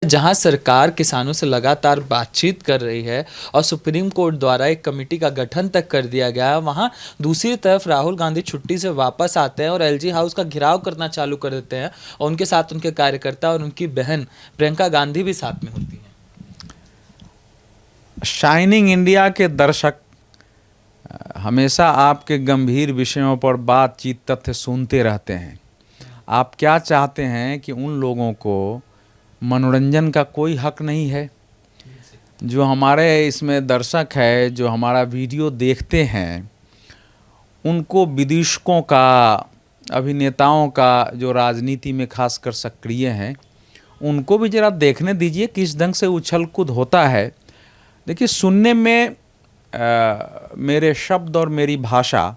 जहां सरकार किसानों से लगातार बातचीत कर रही है और सुप्रीम कोर्ट द्वारा एक कमेटी का गठन तक कर दिया गया है, वहां दूसरी तरफ राहुल गांधी छुट्टी से वापस आते हैं और एलजी हाउस का घेराव करना चालू कर देते हैं और उनके साथ उनके कार्यकर्ता और उनकी बहन प्रियंका गांधी भी साथ में होती हैं। शाइनिंग इंडिया के दर्शक हमेशा आपके गंभीर विषयों पर बातचीत तथ्य सुनते रहते हैं। आप क्या चाहते हैं कि उन लोगों को मनोरंजन का कोई हक नहीं है? जो हमारे इसमें दर्शक है, जो हमारा वीडियो देखते हैं, उनको विदेशकों का, अभिनेताओं का, जो राजनीति में खासकर सक्रिय हैं, उनको भी जरा देखने दीजिए किस ढंग से उछल कूद होता है। देखिए, सुनने में मेरे शब्द और मेरी भाषा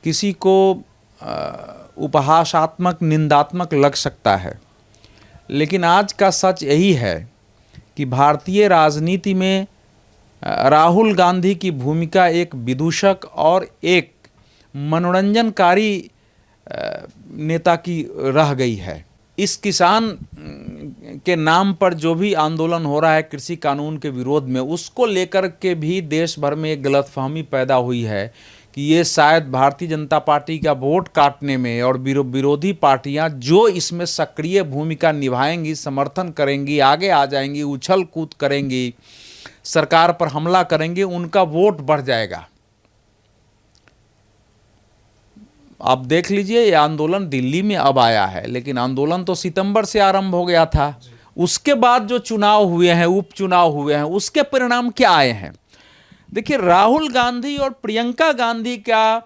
किसी को उपहासात्मक, निंदात्मक लग सकता है, लेकिन आज का सच यही है कि भारतीय राजनीति में राहुल गांधी की भूमिका एक विदूषक और एक मनोरंजनकारी नेता की रह गई है। इस किसान के नाम पर जो भी आंदोलन हो रहा है कृषि कानून के विरोध में, उसको लेकर के भी देश भर में एक गलतफहमी पैदा हुई है कि ये शायद भारतीय जनता पार्टी का वोट काटने में और विरोधी पार्टियां जो इसमें सक्रिय भूमिका निभाएंगी, समर्थन करेंगी, आगे आ जाएंगी, उछल कूद करेंगी, सरकार पर हमला करेंगे, उनका वोट बढ़ जाएगा। आप देख लीजिए, ये आंदोलन दिल्ली में अब आया है, लेकिन आंदोलन तो सितंबर से आरंभ हो गया था। उसके बाद जो चुनाव हुए हैं, उपचुनाव हुए हैं, उसके परिणाम क्या आए हैं? देखिए, राहुल गांधी और प्रियंका गांधी का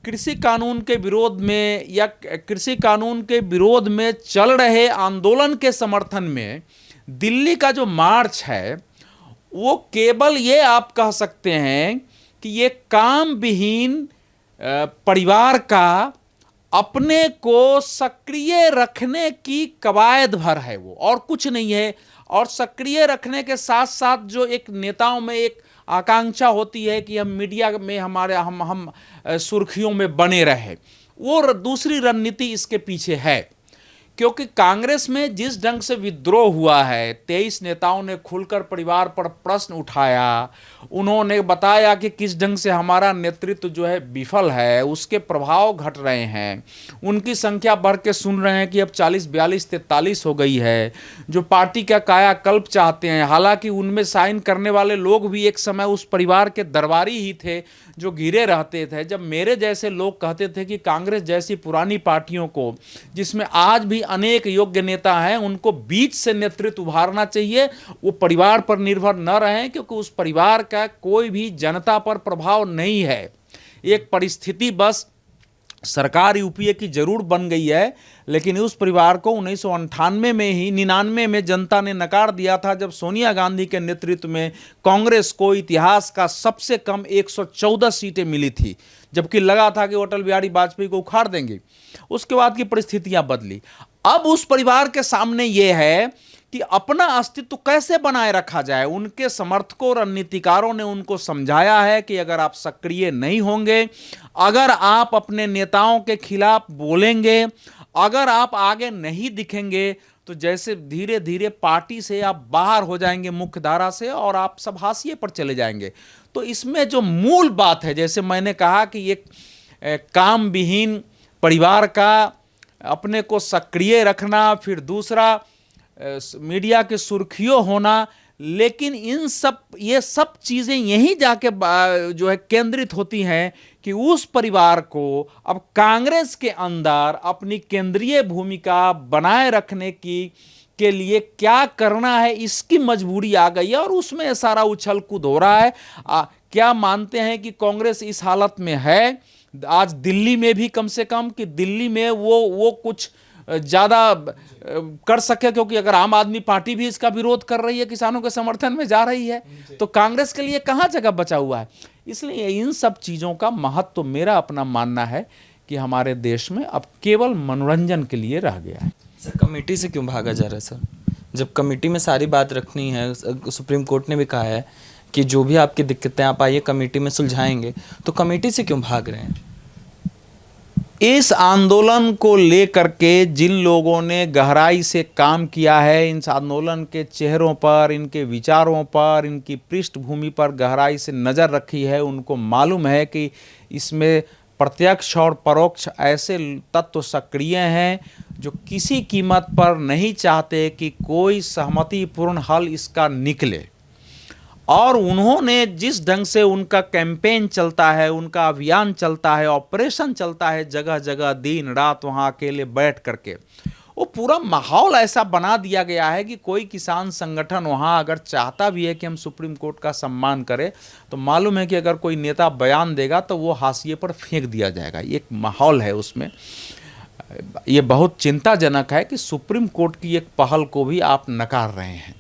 कृषि कानून के विरोध में या कृषि कानून के विरोध में चल रहे आंदोलन के समर्थन में दिल्ली का जो मार्च है, वो केवल ये आप कह सकते हैं कि ये काम विहीन परिवार का अपने को सक्रिय रखने की कवायद भर है, वो और कुछ नहीं है। और सक्रिय रखने के साथ साथ जो एक नेताओं में एक आकांक्षा होती है कि हम मीडिया में हम सुर्खियों में बने रहे, वो दूसरी रणनीति इसके पीछे है। क्योंकि कांग्रेस में जिस ढंग से विद्रोह हुआ है, 23 नेताओं ने खुलकर परिवार पर प्रश्न उठाया, उन्होंने बताया कि किस ढंग से हमारा नेतृत्व जो है विफल है, उसके प्रभाव घट रहे हैं। उनकी संख्या बढ़ के सुन रहे हैं कि अब 40, 42, 43 हो गई है, जो पार्टी का कायाकल्प चाहते हैं। हालांकि उनमें साइन करने वाले लोग भी एक समय उस परिवार के दरबारी ही थे जो घिरे रहते थे। जब मेरे जैसे लोग कहते थे कि कांग्रेस जैसी पुरानी पार्टियों को, जिसमें आज भी अनेक योग्य नेता हैं, उनको बीच से नेतृत्व उभारना चाहिए, वो परिवार पर निर्भर न रहें, क्योंकि उस परिवार का कोई भी जनता पर प्रभाव नहीं है। एक परिस्थिति बस सरकार यूपीए की जरूर बन गई है, लेकिन उस परिवार को 1998 में ही 99 में जनता ने नकार दिया था, जब सोनिया गांधी के नेतृत्व में कांग्रेस को इतिहास का सबसे कम 114 सीटें मिली थी, जबकि लगा था कि अटल बिहारी वाजपेयी को उखाड़ देंगे। उसके बाद की परिस्थितियां बदली। अब उस परिवार के सामने यह है कि अपना अस्तित्व कैसे बनाए रखा जाए। उनके समर्थकों, रणनीतिकारों ने उनको समझाया है कि अगर आप सक्रिय नहीं होंगे, अगर आप अपने नेताओं के खिलाफ बोलेंगे, अगर आप आगे नहीं दिखेंगे, तो जैसे धीरे धीरे पार्टी से आप बाहर हो जाएंगे, मुख्य धारा से, और आप सब हाशिए पर चले जाएंगे। तो इसमें जो मूल बात है, जैसे मैंने कहा कि एक काम विहीन परिवार का अपने को सक्रिय रखना, फिर दूसरा मीडिया के सुर्खियों होना, लेकिन ये सब चीज़ें यहीं जाके जो है केंद्रित होती हैं कि उस परिवार को अब कांग्रेस के अंदर अपनी केंद्रीय भूमिका बनाए रखने के लिए क्या करना है, इसकी मजबूरी आ गई है और उसमें सारा उछल कूद हो रहा है। क्या मानते हैं कि कांग्रेस इस हालत में है आज दिल्ली में भी, कम से कम कि दिल्ली में वो कुछ ज़्यादा कर सके, क्योंकि अगर आम आदमी पार्टी भी इसका विरोध कर रही है, किसानों के समर्थन में जा रही है, तो कांग्रेस के लिए कहाँ जगह बचा हुआ है। इसलिए इन सब चीज़ों का महत्व मेरा अपना मानना है कि हमारे देश में अब केवल मनोरंजन के लिए रह गया है। सर, कमेटी से क्यों भागा जा रहा है सर? जब कमेटी में सारी बात रखनी है, सुप्रीम कोर्ट ने भी कहा है कि जो भी आपकी दिक्कतें आप आइए कमेटी में सुलझाएंगे, तो कमेटी से क्यों भाग रहे हैं? इस आंदोलन को लेकर के जिन लोगों ने गहराई से काम किया है, इन आंदोलन के चेहरों पर, इनके विचारों पर, इनकी पृष्ठभूमि पर गहराई से नज़र रखी है, उनको मालूम है कि इसमें प्रत्यक्ष और परोक्ष ऐसे तत्व सक्रिय हैं जो किसी कीमत पर नहीं चाहते कि कोई सहमतिपूर्ण हल इसका निकले। और उन्होंने जिस ढंग से उनका कैंपेन चलता है, उनका अभियान चलता है, ऑपरेशन चलता है, जगह जगह दिन रात वहाँ अकेले बैठ करके, वो पूरा माहौल ऐसा बना दिया गया है कि कोई किसान संगठन वहाँ अगर चाहता भी है कि हम सुप्रीम कोर्ट का सम्मान करें, तो मालूम है कि अगर कोई नेता बयान देगा तो वो हाशिए पर फेंक दिया जाएगा। एक माहौल है उसमें। ये बहुत चिंताजनक है कि सुप्रीम कोर्ट की एक पहल को भी आप नकार रहे हैं।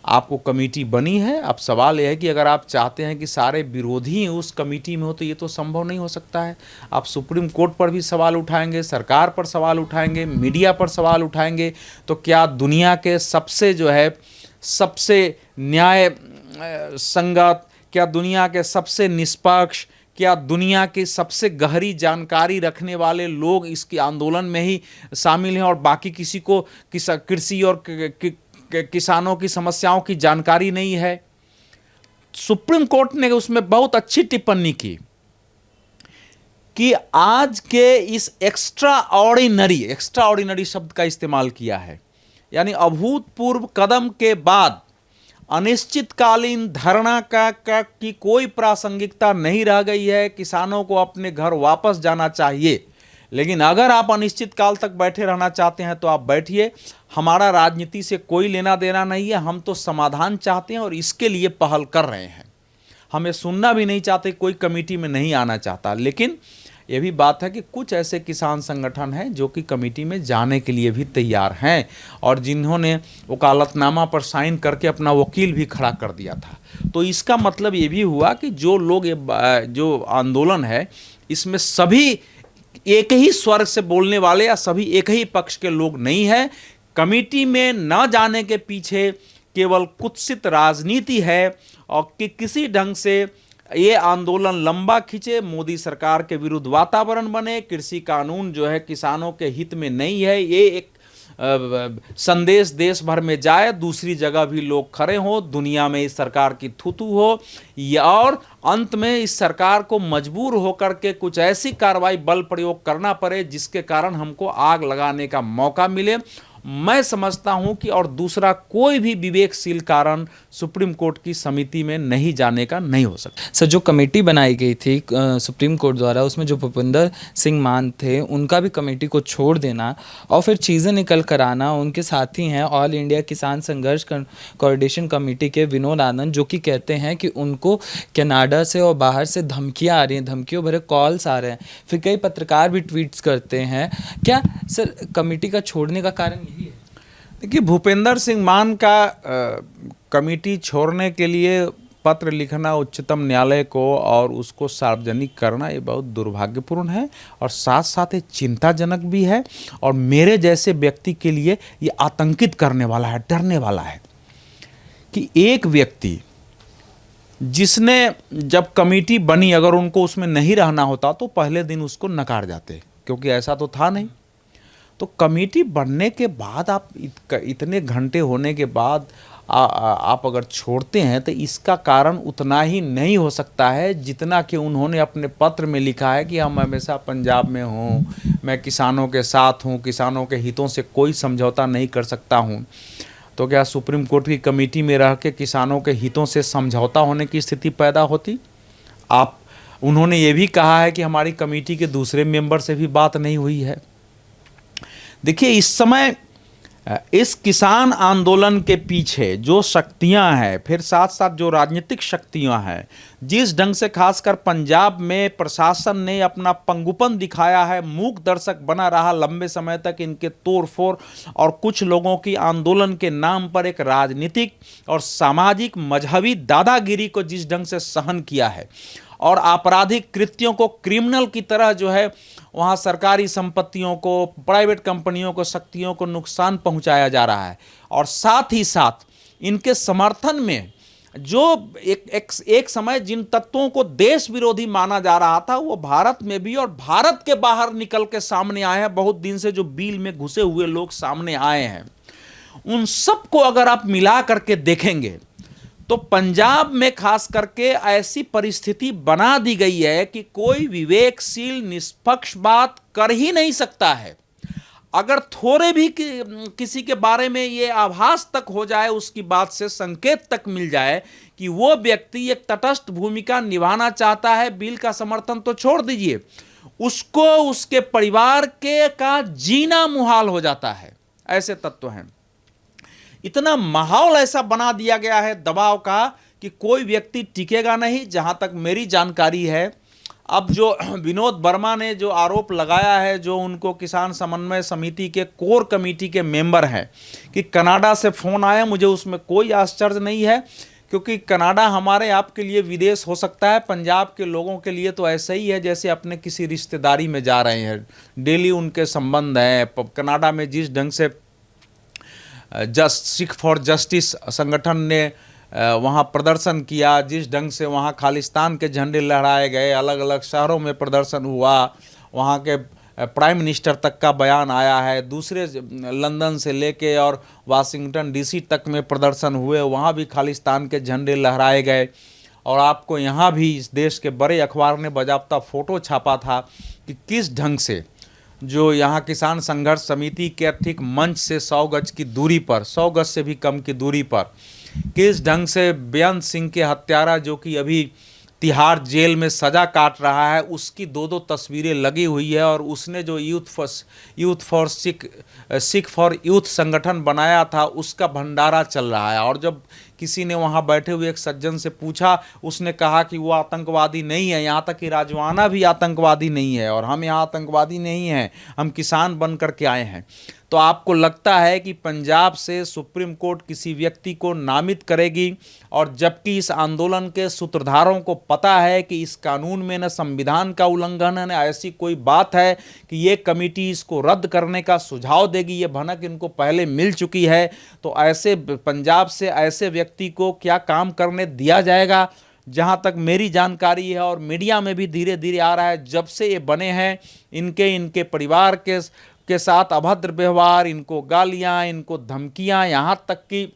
आपको कमेटी बनी है, अब सवाल यह है कि अगर आप चाहते हैं कि सारे विरोधी उस कमेटी में हो तो ये तो संभव नहीं हो सकता है। आप सुप्रीम कोर्ट पर भी सवाल उठाएंगे, सरकार पर सवाल उठाएंगे, मीडिया पर सवाल उठाएंगे, तो क्या दुनिया के सबसे जो है सबसे न्याय संगत, क्या दुनिया के सबसे निष्पक्ष, क्या दुनिया की सबसे गहरी जानकारी रखने वाले लोग इसके आंदोलन में ही शामिल हैं और बाकी किसी को कृषि और किसानों की समस्याओं की जानकारी नहीं है? सुप्रीम कोर्ट ने उसमें बहुत अच्छी टिप्पणी की कि आज के इस एक्स्ट्रा ऑर्डिनरी शब्द का इस्तेमाल किया है, यानी अभूतपूर्व कदम के बाद अनिश्चितकालीन धरना की कोई प्रासंगिकता नहीं रह गई है। किसानों को अपने घर वापस जाना चाहिए, लेकिन अगर आप अनिश्चित काल तक बैठे रहना चाहते हैं तो आप बैठिए, हमारा राजनीति से कोई लेना देना नहीं है। हम तो समाधान चाहते हैं और इसके लिए पहल कर रहे हैं। हमें सुनना भी नहीं चाहते, कोई कमेटी में नहीं आना चाहता। लेकिन यह भी बात है कि कुछ ऐसे किसान संगठन हैं जो कि कमेटी में जाने के लिए भी तैयार हैं और जिन्होंने वकालतनामा पर साइन करके अपना वकील भी खड़ा कर दिया था। तो इसका मतलब ये भी हुआ कि जो लोग जो आंदोलन है इसमें सभी एक ही स्वर से बोलने वाले या सभी एक ही पक्ष के लोग नहीं हैं। कमेटी में न जाने के पीछे केवल कुत्सित राजनीति है और कि किसी ढंग से ये आंदोलन लंबा खींचे, मोदी सरकार के विरुद्ध वातावरण बने, कृषि कानून जो है किसानों के हित में नहीं है, ये एक संदेश देश भर में जाए, दूसरी जगह भी लोग खड़े हों, दुनिया में इस सरकार की थूथू हो, और अंत में इस सरकार को मजबूर होकर के कुछ ऐसी कार्रवाई बल प्रयोग करना पड़े जिसके कारण हमको आग लगाने का मौका मिले। मैं समझता हूं कि और दूसरा कोई भी विवेकशील कारण सुप्रीम कोर्ट की समिति में नहीं जाने का नहीं हो सकता। सर, जो कमेटी बनाई गई थी सुप्रीम कोर्ट द्वारा, उसमें जो भूपिंदर सिंह मान थे, उनका भी कमेटी को छोड़ देना और फिर चीज़ें निकल कर आना। उनके साथी हैं ऑल इंडिया किसान संघर्ष कोऑर्डिनेशन कमेटी के विनोद आनंद, जो कि कहते हैं कि उनको कनाडा से और बाहर से धमकियाँ आ रही हैं, धमकियों भरे कॉल्स आ रहे हैं। फिर कई पत्रकार भी ट्वीट्स करते हैं। क्या सर कमेटी का छोड़ने का कारण यही है? देखिए, भूपेंद्र सिंह मान का कमेटी छोड़ने के लिए पत्र लिखना उच्चतम न्यायालय को और उसको सार्वजनिक करना ये बहुत दुर्भाग्यपूर्ण है और साथ साथ ये चिंताजनक भी है और मेरे जैसे व्यक्ति के लिए ये आतंकित करने वाला है, डरने वाला है कि एक व्यक्ति जिसने जब कमेटी बनी, अगर उनको उसमें नहीं रहना होता तो पहले दिन उसको नकार जाते, क्योंकि ऐसा तो था नहीं। तो कमेटी बनने के बाद आप इतने घंटे होने के बाद आप अगर छोड़ते हैं तो इसका कारण उतना ही नहीं हो सकता है जितना कि उन्होंने अपने पत्र में लिखा है कि हम हमेशा पंजाब में हूँ, मैं किसानों के साथ हूँ, किसानों के हितों से कोई समझौता नहीं कर सकता हूँ। तो क्या सुप्रीम कोर्ट की कमेटी में रह के किसानों के हितों से समझौता होने की स्थिति पैदा होती? उन्होंने ये भी कहा है कि हमारी कमेटी के दूसरे मेंबर से भी बात नहीं हुई है। देखिए, इस समय इस किसान आंदोलन के पीछे जो शक्तियां हैं, फिर साथ साथ जो राजनीतिक शक्तियां हैं, जिस ढंग से खासकर पंजाब में प्रशासन ने अपना पंगुपन दिखाया है, मूक दर्शक बना रहा लंबे समय तक इनके तोड़फोड़ और कुछ लोगों की आंदोलन के नाम पर एक राजनीतिक और सामाजिक मजहबी दादागिरी को जिस ढंग से सहन किया है और आपराधिक कृत्यों को क्रिमिनल की तरह जो है वहाँ सरकारी संपत्तियों को, प्राइवेट कंपनियों को, शक्तियों को नुकसान पहुँचाया जा रहा है और साथ ही साथ इनके समर्थन में जो एक समय जिन तत्वों को देश विरोधी माना जा रहा था वो भारत में भी और भारत के बाहर निकल के सामने आए हैं। बहुत दिन से जो बिल में घुसे हुए लोग सामने आए हैं, उन सबको अगर आप मिला करके देखेंगे तो पंजाब में खास करके ऐसी परिस्थिति बना दी गई है कि कोई विवेकशील निष्पक्ष बात कर ही नहीं सकता है। अगर थोड़े भी किसी के बारे में ये आभास तक हो जाए, उसकी बात से संकेत तक मिल जाए कि वो व्यक्ति एक तटस्थ भूमिका निभाना चाहता है, बिल का समर्थन तो छोड़ दीजिए, उसको उसके परिवार के का जीना मुहाल हो जाता है। ऐसे तत्व हैं। इतना माहौल ऐसा बना दिया गया है दबाव का कि कोई व्यक्ति टिकेगा नहीं। जहां तक मेरी जानकारी है, अब जो विनोद वर्मा ने जो आरोप लगाया है, जो उनको किसान समन्वय समिति के कोर कमेटी के मेंबर हैं, कि कनाडा से फोन आया, मुझे उसमें कोई आश्चर्य नहीं है, क्योंकि कनाडा हमारे आपके लिए विदेश हो सकता है, पंजाब के लोगों के लिए तो ऐसा ही है जैसे अपने किसी रिश्तेदारी में जा रहे हैं। डेली उनके संबंध हैं। कनाडा में जिस ढंग से सिख फॉर जस्टिस संगठन ने वहाँ प्रदर्शन किया, जिस ढंग से वहाँ खालिस्तान के झंडे लहराए गए, अलग अलग शहरों में प्रदर्शन हुआ, वहाँ के प्राइम मिनिस्टर तक का बयान आया है, दूसरे लंदन से लेके और वाशिंगटन डीसी तक में प्रदर्शन हुए, वहाँ भी खालिस्तान के झंडे लहराए गए। और आपको यहाँ भी इस देश के बड़े अखबार ने बाकायदा फोटो छापा था कि किस ढंग से जो यहाँ किसान संघर्ष समिति के ठीक मंच से 100 गज की दूरी पर, 100 गज से भी कम की दूरी पर, किस ढंग से बेअंत सिंह के हत्यारा जो कि अभी तिहाड़ जेल में सजा काट रहा है, उसकी 2-2 तस्वीरें लगी हुई है। और उसने जो youth for Sikh for youth संगठन बनाया था, उसका भंडारा चल रहा है। और जब किसी ने वहाँ बैठे हुए एक सज्जन से पूछा, उसने कहा कि वो आतंकवादी नहीं है, यहाँ तक कि राजवाना भी आतंकवादी नहीं है, और हम यहाँ आतंकवादी नहीं हैं, हम किसान बन करके आए हैं। तो आपको लगता है कि पंजाब से सुप्रीम कोर्ट किसी व्यक्ति को नामित करेगी, और जबकि इस आंदोलन के सूत्रधारों को पता है कि इस कानून में न संविधान का उल्लंघन है, न ऐसी कोई बात है कि ये कमेटी इसको रद्द करने का सुझाव देगी, ये भनक इनको पहले मिल चुकी है। तो ऐसे पंजाब से ऐसे व्यक्ति को क्या काम करने दिया जाएगा? जहाँ तक मेरी जानकारी है और मीडिया में भी धीरे धीरे आ रहा है, जब से ये बने हैं इनके परिवार के साथ अभद्र व्यवहार, इनको गालियाँ, इनको धमकियाँ, यहाँ तक कि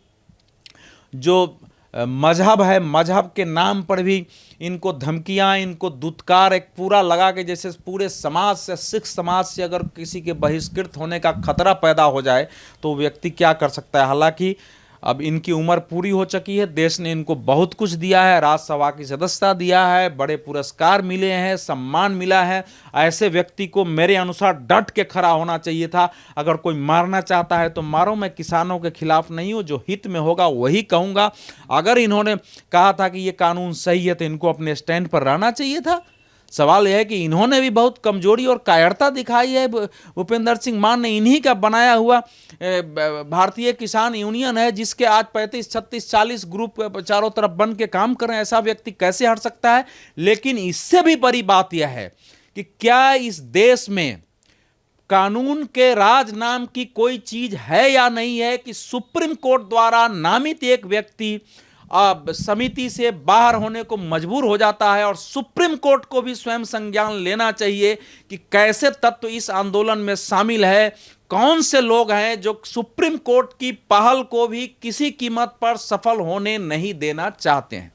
जो मजहब है, मजहब के नाम पर भी इनको धमकियाँ, इनको दुत्कार एक पूरा लगा के, जैसे पूरे समाज से, सिख समाज से अगर किसी के बहिष्कृत होने का खतरा पैदा हो जाए तो व्यक्ति क्या कर सकता है। हालांकि अब इनकी उम्र पूरी हो चुकी है, देश ने इनको बहुत कुछ दिया है, राज्यसभा की सदस्यता दिया है, बड़े पुरस्कार मिले हैं, सम्मान मिला है। ऐसे व्यक्ति को मेरे अनुसार डट के खड़ा होना चाहिए था। अगर कोई मारना चाहता है तो मारो, मैं किसानों के खिलाफ नहीं हूँ, जो हित में होगा वही कहूँगा। अगर इन्होंने कहा था कि ये कानून सही है तो इनको अपने स्टैंड पर रहना चाहिए था। सवाल यह है कि इन्होंने भी बहुत कमजोरी और कायरता दिखाई है। भूपेंद्र सिंह मान ने इन्हीं का बनाया हुआ भारतीय किसान यूनियन है, जिसके आज 35, 36, 40 ग्रुप चारों तरफ बन के काम कर रहे हैं। ऐसा व्यक्ति कैसे हट सकता है? लेकिन इससे भी बड़ी बात यह है कि क्या इस देश में कानून के राज नाम की कोई चीज है या नहीं है कि सुप्रीम कोर्ट द्वारा नामित एक व्यक्ति समिति से बाहर होने को मजबूर हो जाता है। और सुप्रीम कोर्ट को भी स्वयं संज्ञान लेना चाहिए कि कैसे तत्व इस आंदोलन में शामिल है, कौन से लोग हैं जो सुप्रीम कोर्ट की पहल को भी किसी कीमत पर सफल होने नहीं देना चाहते हैं।